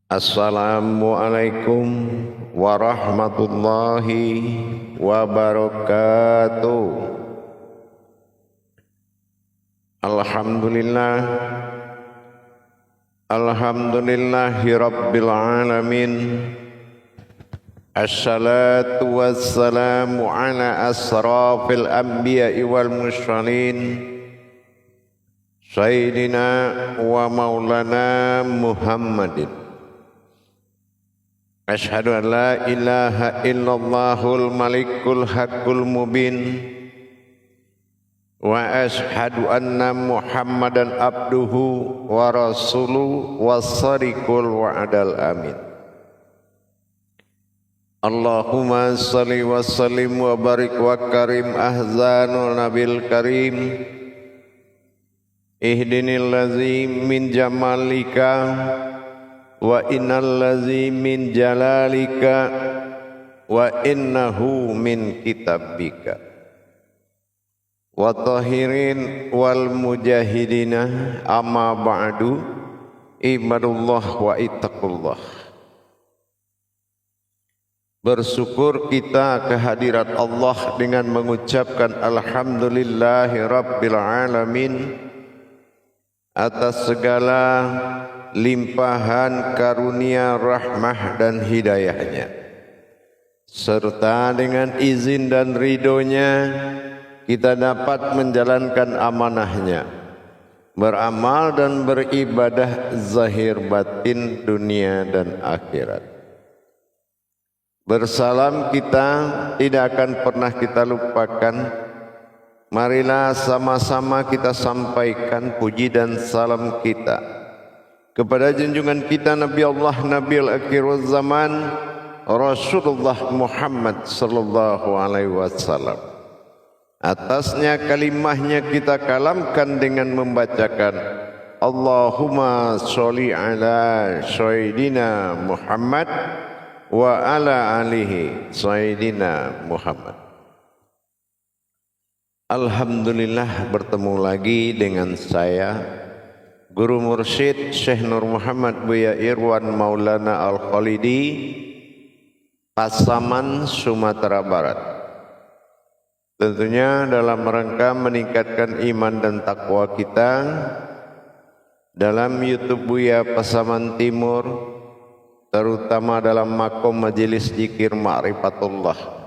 Assalamualaikum warahmatullahi wabarakatuh. Alhamdulillahi rabbil alamin. Assalatu wassalamu ala asrafil anbiya'i wal mursalin Sayyidina wa maulana Muhammadin. Asyhadu an la ilaha illallahul malikul haqqul mubin wa asyhadu anna Muhammadan abduhu wa rasuluhu was-sadiqul wa'dal amin. Allahumma salli wa sallim wa barik wa karim ahzanul nabil karim ihdinil ladzi min jamalika wa innal ladzi min jalalika wa innahu min kitabika wa tahirin wal mujahidina amma ba'du ibadullah wa ittaqullah. Bersyukur kita kehadirat Allah dengan mengucapkan alhamdulillahi rabbil alamin atas segala limpahan karunia rahmah dan hidayahnya, serta dengan izin dan ridhonya kita dapat menjalankan amanahnya, beramal dan beribadah zahir batin dunia dan akhirat. Bersalam kita tidak akan pernah kita lupakan. Marilah sama-sama kita sampaikan puji dan salam kita kepada junjungan kita Nabi Allah Nabiul Akhirul Zaman Rasulullah Muhammad sallallahu alaihi wasallam. Atasnya kalimahnya kita kalamkan dengan membacakan Allahumma sholli ala sayyidina Muhammad wa ala alihi sayyidina Muhammad. Alhamdulillah bertemu lagi dengan saya Guru Mursyid Syekh Nur Muhammad Buya Irwan Maulana Al-Khalidi, Pasaman, Sumatera Barat. Tentunya dalam rangka meningkatkan iman dan takwa kita dalam YouTube Buya Pasaman Timur, terutama dalam makom majelis zikir Ma'rifatullah,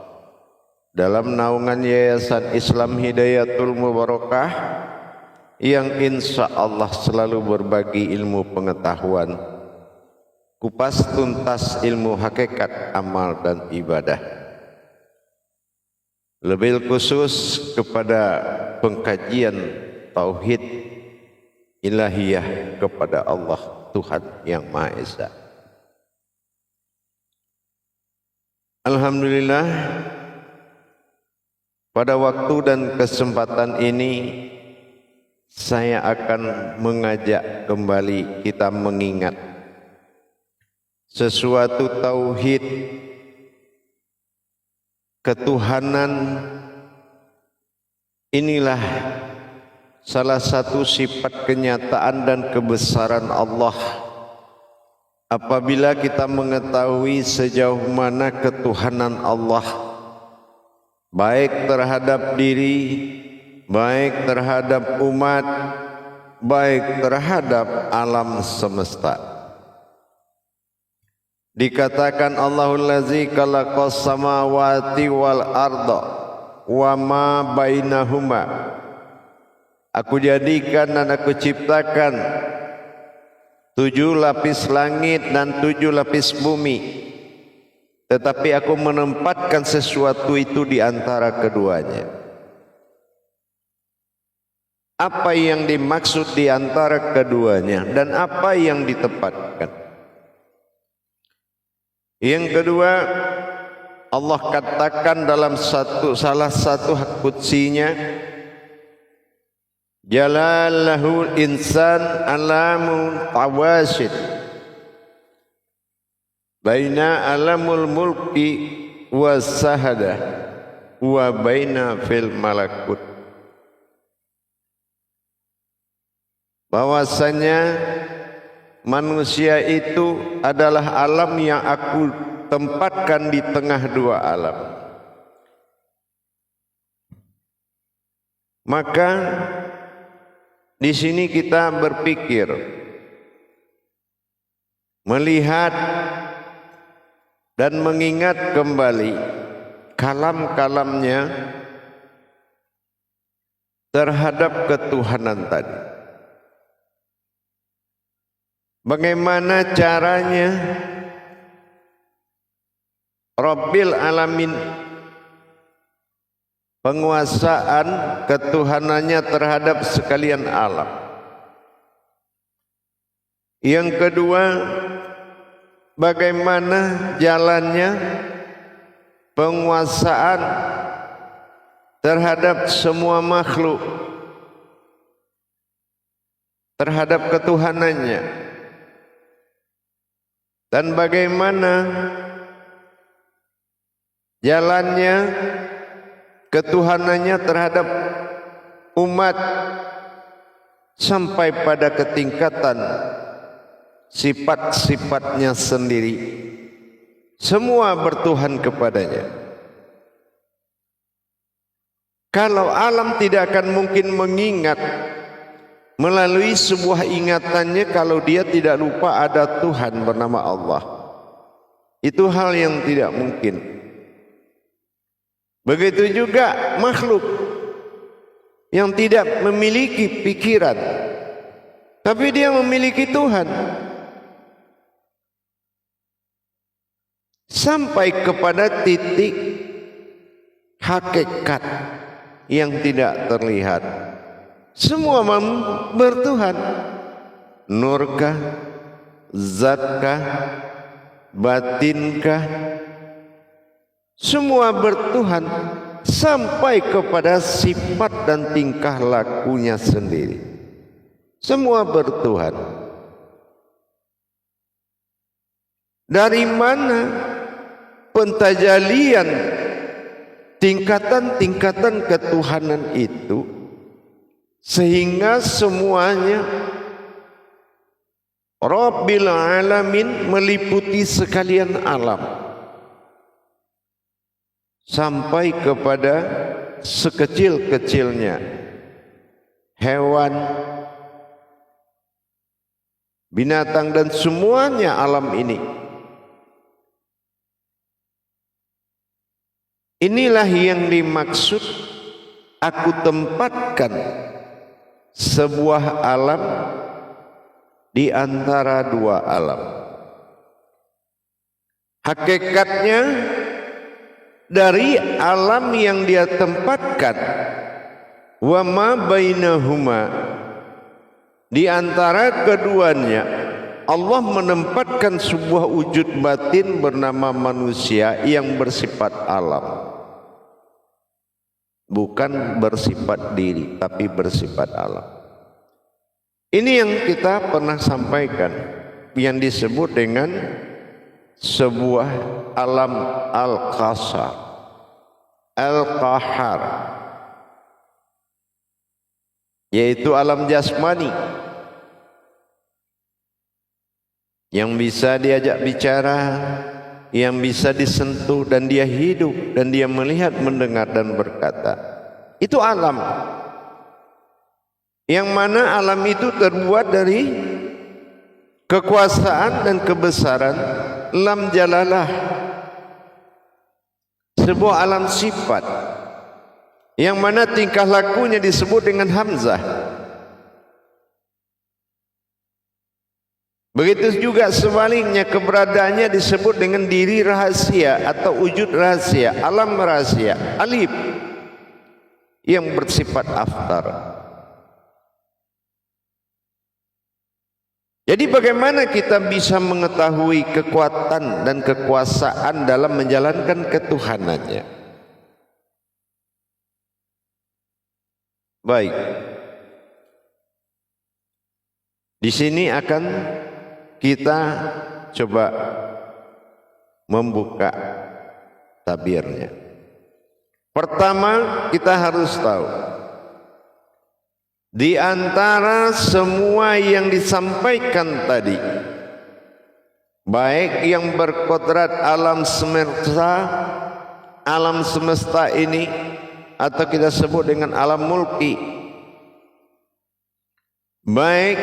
dalam naungan Yayasan Islam Hidayatul Mubarakah yang insya Allah selalu berbagi ilmu pengetahuan, kupas tuntas ilmu hakikat amal dan ibadah, lebih khusus kepada pengkajian tauhid ilahiyah kepada Allah Tuhan yang Maha Esa. Alhamdulillah, pada waktu dan kesempatan ini saya akan mengajak kembali kita mengingat sesuatu tauhid ketuhanan. Inilah salah satu sifat kenyataan dan kebesaran Allah. Apabila kita mengetahui sejauh mana ketuhanan Allah, baik terhadap diri, baik terhadap umat, baik terhadap alam semesta. Dikatakan Allahul ladzi khalaqas samawati wal arda wa ma bainahuma. Aku jadikan dan aku ciptakan 7 lapis langit dan 7 lapis bumi, tetapi aku menempatkan sesuatu itu di antara keduanya. Apa yang dimaksud di antara keduanya dan apa yang ditempatkan? Yang kedua, Allah katakan dalam salah satu hak qudsinya, Jalalahul insan alamul tawasid baina alamul mulki was-sahada wa baina fil malakut. Bahwasanya manusia itu adalah alam yang aku tempatkan di tengah dua alam. Maka di sini kita berpikir, melihat dan mengingat kembali kalam-kalamnya terhadap ketuhanan tadi. Bagaimana caranya Rabbil Alamin, penguasaan ketuhanannya terhadap sekalian alam. Yang kedua, bagaimana jalannya penguasaan terhadap semua makhluk, terhadap ketuhanannya, dan bagaimana jalannya ketuhanannya terhadap umat sampai pada ketingkatan sifat-sifatnya sendiri. Semua bertuhan kepadanya. Kalau alam tidak akan mungkin mengingat melalui sebuah ingatannya kalau dia tidak lupa ada Tuhan bernama Allah. Itu hal yang tidak mungkin. Begitu juga makhluk yang tidak memiliki pikiran, tapi dia memiliki Tuhan. Sampai kepada titik hakikat yang tidak terlihat. Semua bertuhan. Nurkah, zatkah, batinkah, semua bertuhan sampai kepada sifat dan tingkah lakunya sendiri. Semua bertuhan. Dari mana pentajalian tingkatan-tingkatan ketuhanan itu sehingga semuanya Rabbil Alamin meliputi sekalian alam sampai kepada sekecil-kecilnya hewan, binatang dan semuanya alam ini. Inilah yang dimaksud aku tempatkan sebuah alam di antara dua alam. Hakikatnya dari alam yang dia tempatkan, wa ma bainahuma, di antara keduanya Allah menempatkan sebuah wujud batin bernama manusia yang bersifat alam. Bukan bersifat diri, tapi bersifat alam. Ini yang kita pernah sampaikan, yang disebut dengan sebuah alam al-qasar, al-qahar, yaitu alam jasmani yang bisa diajak bicara, yang bisa disentuh dan dia hidup dan dia melihat, mendengar dan berkata. Itu alam. Yang mana alam itu terbuat dari kekuasaan dan kebesaran lam jalalah, sebuah alam sifat yang mana tingkah lakunya disebut dengan hamzah. Begitu juga sebaliknya keberadaannya disebut dengan diri rahasia atau wujud rahasia, alam rahasia, alif yang bersifat aftar. Jadi bagaimana kita bisa mengetahui kekuatan dan kekuasaan dalam menjalankan ketuhanannya? Baik. Di sini akan kita coba membuka tabirnya. Pertama, kita harus tahu Di antara semua yang disampaikan tadi, baik yang berkodrat alam semesta ini, atau kita sebut dengan alam mulki, baik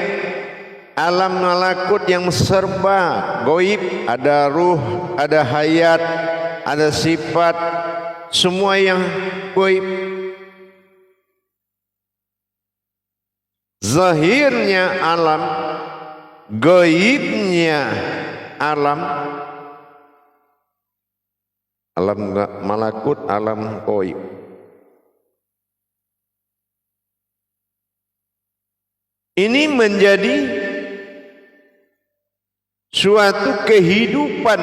alam malakut yang serba goib, ada ruh, ada hayat, ada sifat, semua yang goib. Zahirnya alam, gaibnya alam, alam malakut, alam gaib. Ini menjadi suatu kehidupan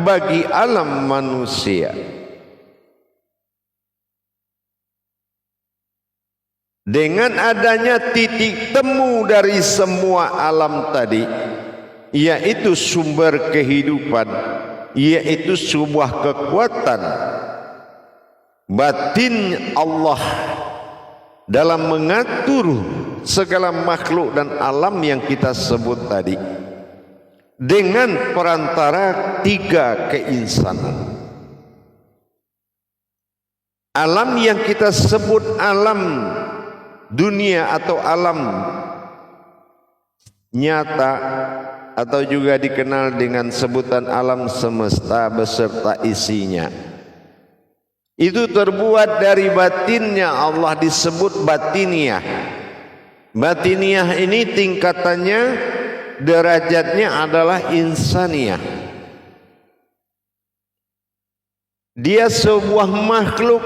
bagi alam manusia. Dengan adanya titik temu dari semua alam tadi, yaitu sumber kehidupan, yaitu sebuah kekuatan batin Allah dalam mengatur segala makhluk dan alam yang kita sebut tadi dengan perantara tiga keinsanan. Alam yang kita sebut alam dunia atau alam nyata, atau juga dikenal dengan sebutan alam semesta beserta isinya, itu terbuat dari batinnya Allah, disebut batiniah. Batiniah ini tingkatannya, derajatnya adalah insaniah. Dia sebuah makhluk.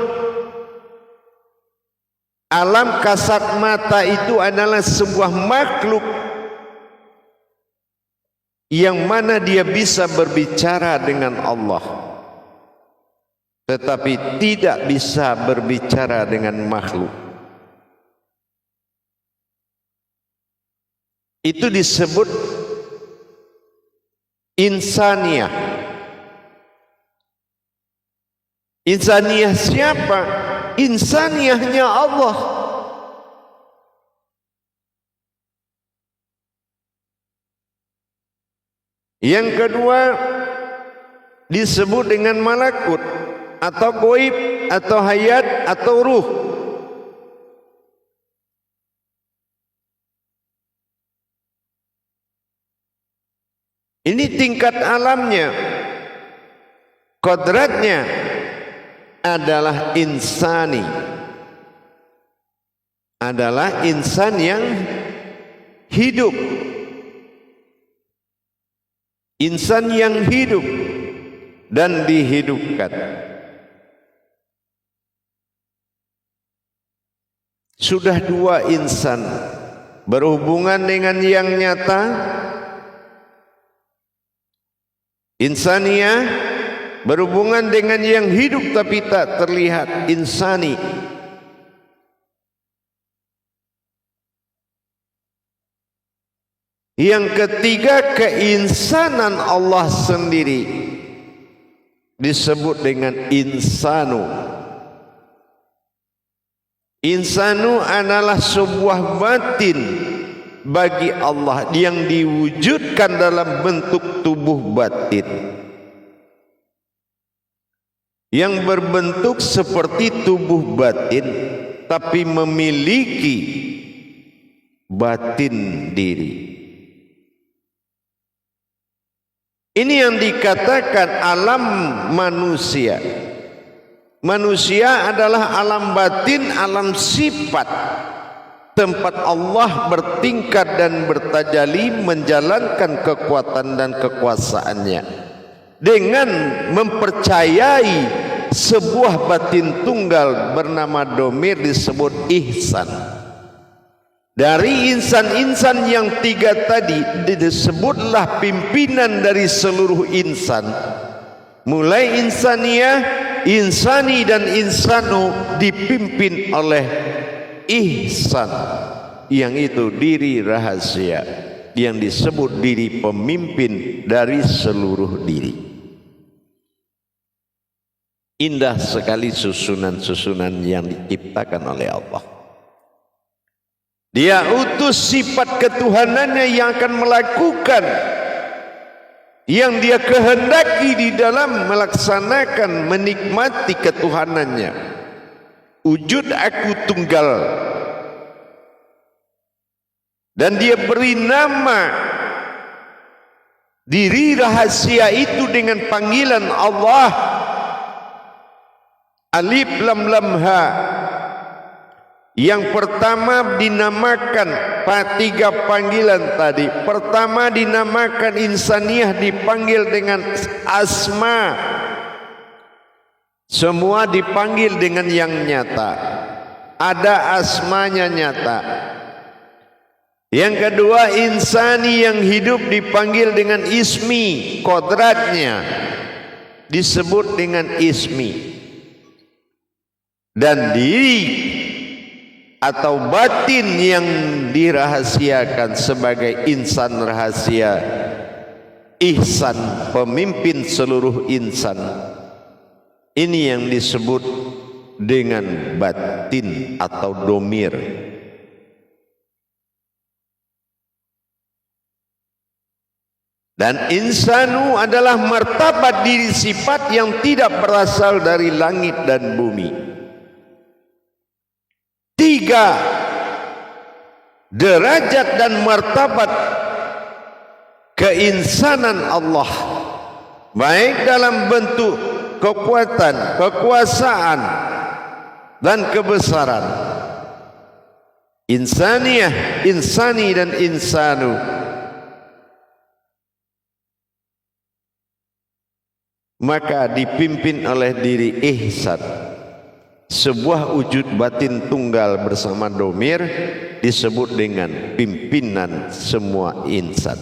Alam kasat mata itu adalah sebuah makhluk yang mana dia bisa berbicara dengan Allah, tetapi tidak bisa berbicara dengan makhluk. Itu disebut insaniah. Insaniah siapa? Insaniahnya Allah. Yang kedua disebut dengan malakut atau goib atau hayat atau ruh. Ini tingkat alamnya. Kodratnya adalah insani, adalah insan yang hidup, insan yang hidup dan dihidupkan. Sudah dua insan berhubungan dengan yang nyata, insaniah berhubungan dengan yang hidup tapi tak terlihat, insani. Yang ketiga, keinsanan Allah sendiri disebut dengan insanu. Insanu adalah sebuah batin bagi Allah yang diwujudkan dalam bentuk tubuh batin, yang berbentuk seperti tubuh batin tapi memiliki batin diri. Ini yang dikatakan alam manusia. Manusia adalah alam batin, alam sifat, tempat Allah bertingkat dan bertajalli menjalankan kekuatan dan kekuasaannya dengan mempercayai sebuah batin tunggal bernama domir, disebut ihsan. Dari insan-insan yang tiga tadi disebutlah pimpinan dari seluruh insan, mulai insaniah, insani dan insanu dipimpin oleh ihsan, yang itu diri rahasia, yang disebut diri pemimpin dari seluruh diri. Indah sekali susunan-susunan yang diciptakan oleh Allah. Dia utus sifat ketuhanannya yang akan melakukan yang dia kehendaki di dalam melaksanakan menikmati ketuhanannya. Wujud aku tunggal. Dan dia beri nama diri rahasia itu dengan panggilan Allah. Alif lam lam ha. Yang pertama dinamakan tiga panggilan tadi. Pertama dinamakan insaniyah, dipanggil dengan asma. Semua dipanggil dengan yang nyata. Ada asmanya nyata. Yang kedua insani, yang hidup dipanggil dengan ismi, kodratnya disebut dengan ismi. Dan diri atau batin yang dirahasiakan sebagai insan rahasia, ihsan, pemimpin seluruh insan. Ini yang disebut dengan batin atau domir. Dan insanu adalah martabat diri sifat yang tidak berasal dari langit dan bumi. Tiga derajat dan martabat keinsanan Allah, baik dalam bentuk kekuatan, kekuasaan dan kebesaran. Insaniyah, insani dan insanu. Maka dipimpin oleh diri ihsan. Sebuah wujud batin tunggal bersama domir disebut dengan pimpinan semua insan.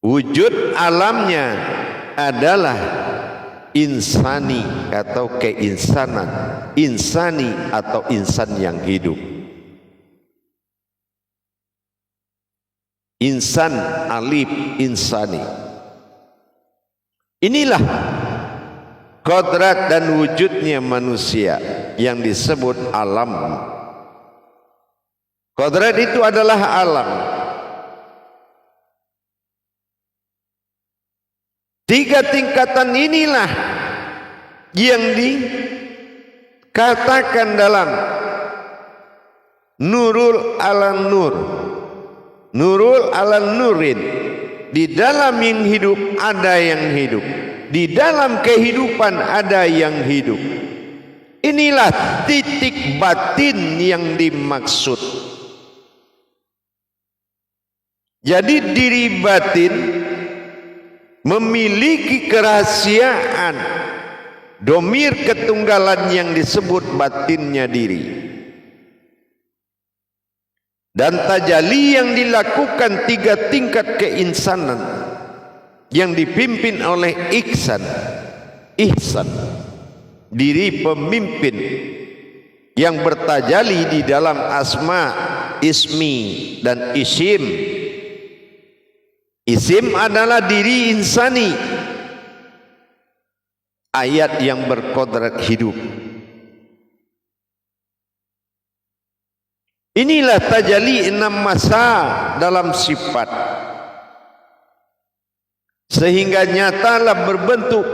Wujud alamnya adalah insani atau keinsanan, insani atau insan yang hidup. Insan alif insani. Inilah kodrat dan wujudnya manusia yang disebut alam. Kodrat itu adalah alam. Tiga tingkatan inilah yang dikatakan dalam Nurul ala Nur, Nurul ala Nurin. Di dalam yang hidup ada yang hidup, di dalam kehidupan ada yang hidup. Inilah titik batin yang dimaksud. Jadi diri batin memiliki kerahasiaan, domir ketunggalan yang disebut batinnya diri. Dan tajalli yang dilakukan tiga tingkat keinsanan yang dipimpin oleh ihsan, diri pemimpin yang bertajalli di dalam asma, ismi dan isim. Isim adalah diri insani, ayat yang berkodrat hidup. Inilah tajalli 6 masa dalam sifat, sehingga nyatalah berbentuk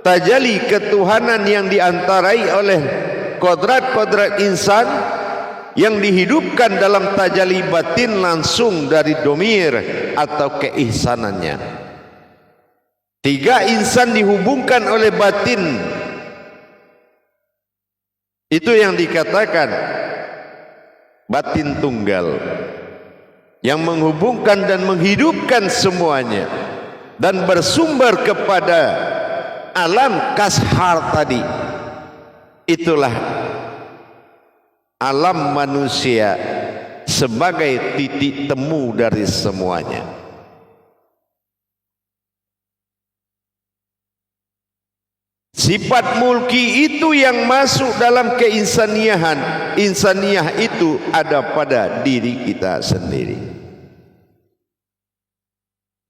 tajalli ketuhanan yang diantarai oleh kodrat-kodrat insan yang dihidupkan dalam tajalli batin langsung dari domir atau keihsanannya. Tiga insan dihubungkan oleh batin. Itu yang dikatakan batin tunggal, yang menghubungkan dan menghidupkan semuanya dan bersumber kepada alam kashar tadi. Itulah alam manusia sebagai titik temu dari semuanya. Sifat mulki itu yang masuk dalam keinsaniahan. Insaniah itu ada pada diri kita sendiri.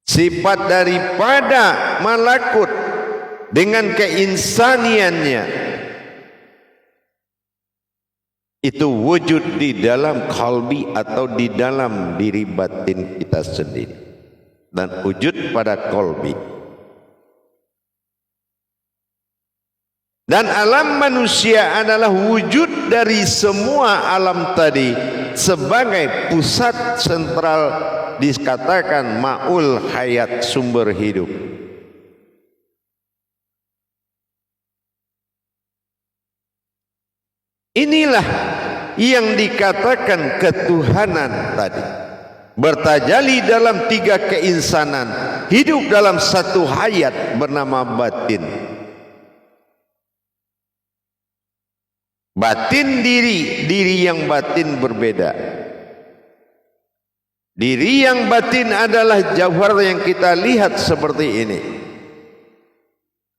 Sifat daripada malakut dengan keinsaniannya itu wujud di dalam qalbi atau di dalam diri batin kita sendiri, dan wujud pada qalbi. Dan alam manusia adalah wujud dari semua alam tadi sebagai pusat sentral, dikatakan ma'ul hayat, sumber hidup. Inilah yang dikatakan ketuhanan tadi, bertajali dalam tiga keinsanan, hidup dalam satu hayat bernama batin. Batin diri, diri yang batin berbeda. Diri yang batin adalah jauhar yang kita lihat seperti ini.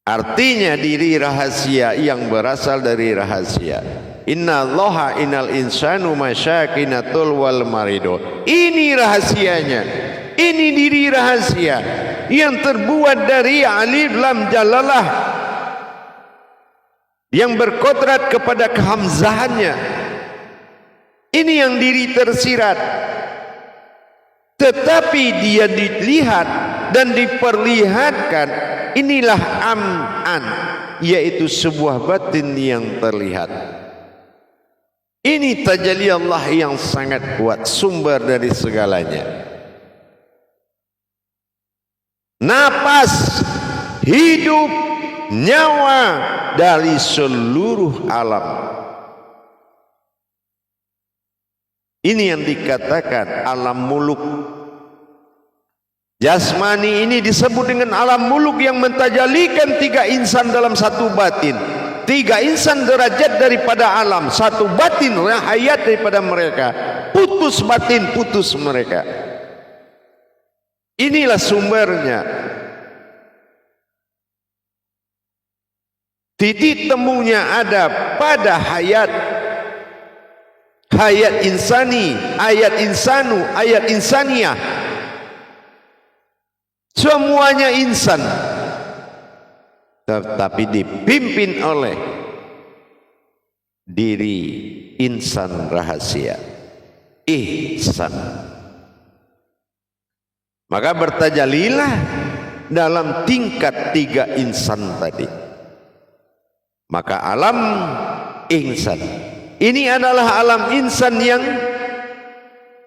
Artinya diri rahasia yang berasal dari rahasia. Inna allaha innal insanu masyakinatul wal marido. Ini rahasianya. Ini diri rahasia yang terbuat dari alif lam jalalah, yang berkodrat kepada kehamzahannya. Ini yang diri tersirat, tetapi dia dilihat dan diperlihatkan. Inilah am'an, yaitu sebuah batin yang terlihat. Ini tajalli Allah yang sangat kuat, sumber dari segalanya. Napas, hidup, nyawa dari seluruh alam. Ini yang dikatakan alam muluk. Jasmani ini disebut dengan alam muluk yang mentajalikan tiga insan dalam satu batin. Tiga insan derajat daripada alam, satu batin hayat daripada mereka. Putus batin, putus mereka. Inilah sumbernya. Titik temunya ada pada hayat. Hayat insani, ayat insanu, ayat insaniyah. Semuanya insan, tetapi dipimpin oleh diri insan rahasia, ihsan. Maka bertajalilah dalam tingkat tiga insan tadi. Maka alam insan ini adalah alam insan yang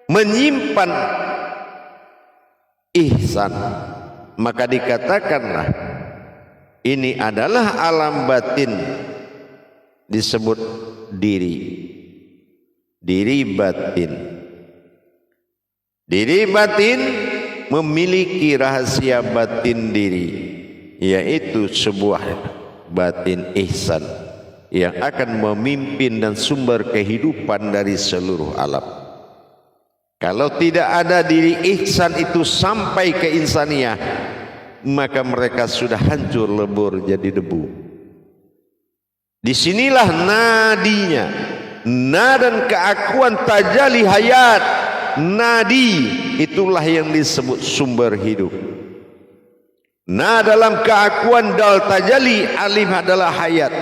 menyimpan ihsan. Maka dikatakanlah ini adalah alam batin, disebut diri. Diri batin. Diri batin memiliki rahasia batin diri, yaitu sebuah batin ihsan yang akan memimpin dan sumber kehidupan dari seluruh alam. Kalau tidak ada diri ihsan itu sampai ke insaniyah, maka mereka sudah hancur lebur jadi debu. Disinilah nadinya, dan keakuan tajalli hayat. Nadi itulah yang disebut sumber hidup. Dalam keakuan dal tajalli alif adalah hayat,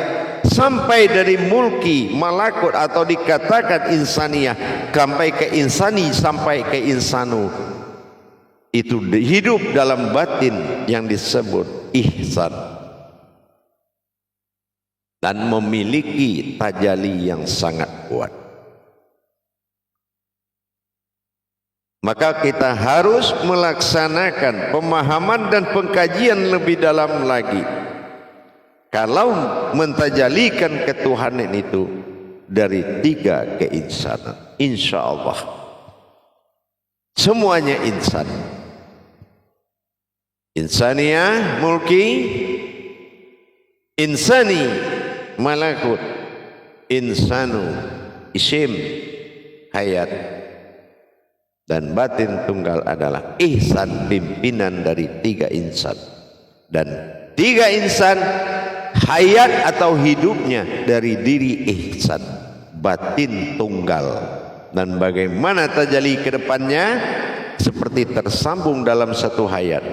sampai dari mulki, malakut atau dikatakan insaniyah, sampai ke insani, sampai ke insanu. Itu hidup dalam batin yang disebut ihsan dan memiliki tajalli yang sangat kuat. Maka kita harus melaksanakan pemahaman dan pengkajian lebih dalam lagi. Kalau mentajalikan ketuhanan itu dari tiga keinsanan, insya Allah semuanya insan. Insaniyah, mulki, insani, malakut, insanu, isim, hayat, dan batin tunggal adalah ihsan, pimpinan dari tiga insan. Dan tiga insan hayat atau hidupnya dari diri ihsan, batin tunggal. Dan bagaimana tajalli ke depannya seperti tersambung dalam satu hayat.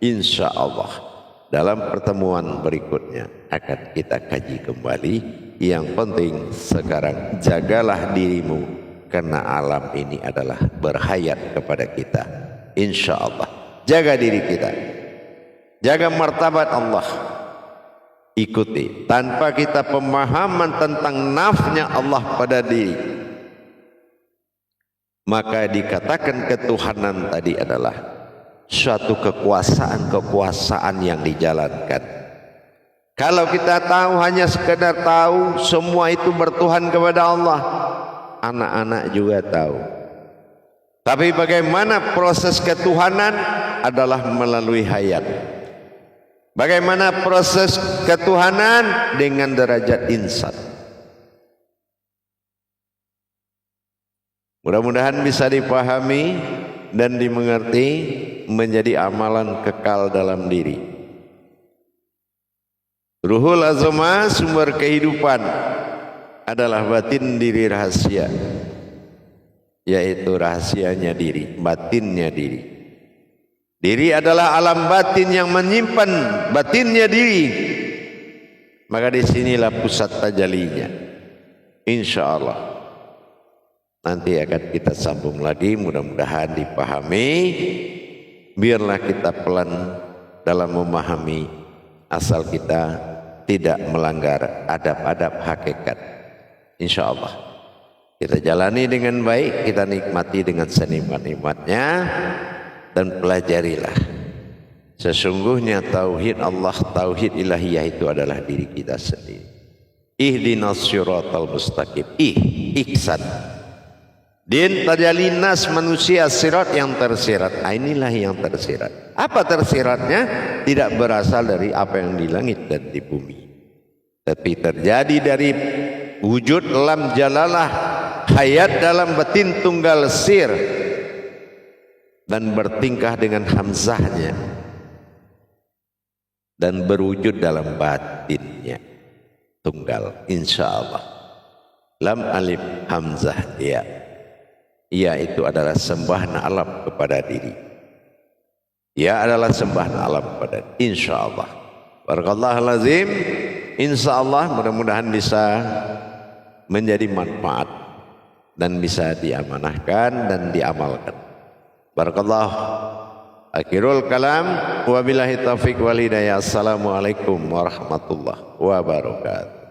Insya Allah dalam pertemuan berikutnya akan kita kaji kembali. Yang penting sekarang jagalah dirimu, karena alam ini adalah berhayat kepada kita. Insya Allah jaga diri kita, jaga martabat Allah, ikuti tanpa kita pemahaman tentang nafnya Allah pada diri. Maka dikatakan ketuhanan tadi adalah suatu kekuasaan yang dijalankan. Kalau kita tahu, hanya sekedar tahu semua itu bertuhan kepada Allah, anak-anak juga tahu. Tapi bagaimana proses ketuhanan adalah melalui hayat. Bagaimana proses ketuhanan dengan derajat insan. Mudah-mudahan bisa dipahami dan dimengerti, menjadi amalan kekal dalam diri. Ruhul azma, sumber kehidupan, adalah batin diri rahasia, yaitu rahasianya diri, batinnya diri. Diri adalah alam batin yang menyimpan batinnya diri. Maka disinilah pusat tajalinya. Insya Allah nanti akan kita sambung lagi, mudah-mudahan dipahami. Biarlah kita pelan dalam memahami, asal kita tidak melanggar adab-adab hakikat. Insya Allah kita jalani dengan baik, kita nikmati dengan senikmat-nikmatnya, dan pelajarilah. Sesungguhnya tauhid Allah, tauhid ilahiyah itu adalah diri kita sendiri. Ihdinas siratal mustaqim, ihsan. Din tajalinas manusia sirat yang tersirat. Inilah yang tersirat. Apa tersiratnya? Tidak berasal dari apa yang di langit dan di bumi, tapi terjadi dari wujud lam jalalah, hayat dalam batin tunggal sir, dan bertingkah dengan hamzahnya, dan berwujud dalam batinnya tunggal. Insya Allah lam alif hamzah ya. Ia itu adalah sembahan alam kepada diri. Ia adalah sembahan alam kepada diri. Insya Allah. Barakallahu lazim. Insya Allah mudah-mudahan bisa menjadi manfaat dan bisa diamanahkan dan diamalkan. Barakallahu. Akhirul kalam. Wabillahi taufiq wal hidayah. Assalamualaikum warahmatullahi wabarakatuh.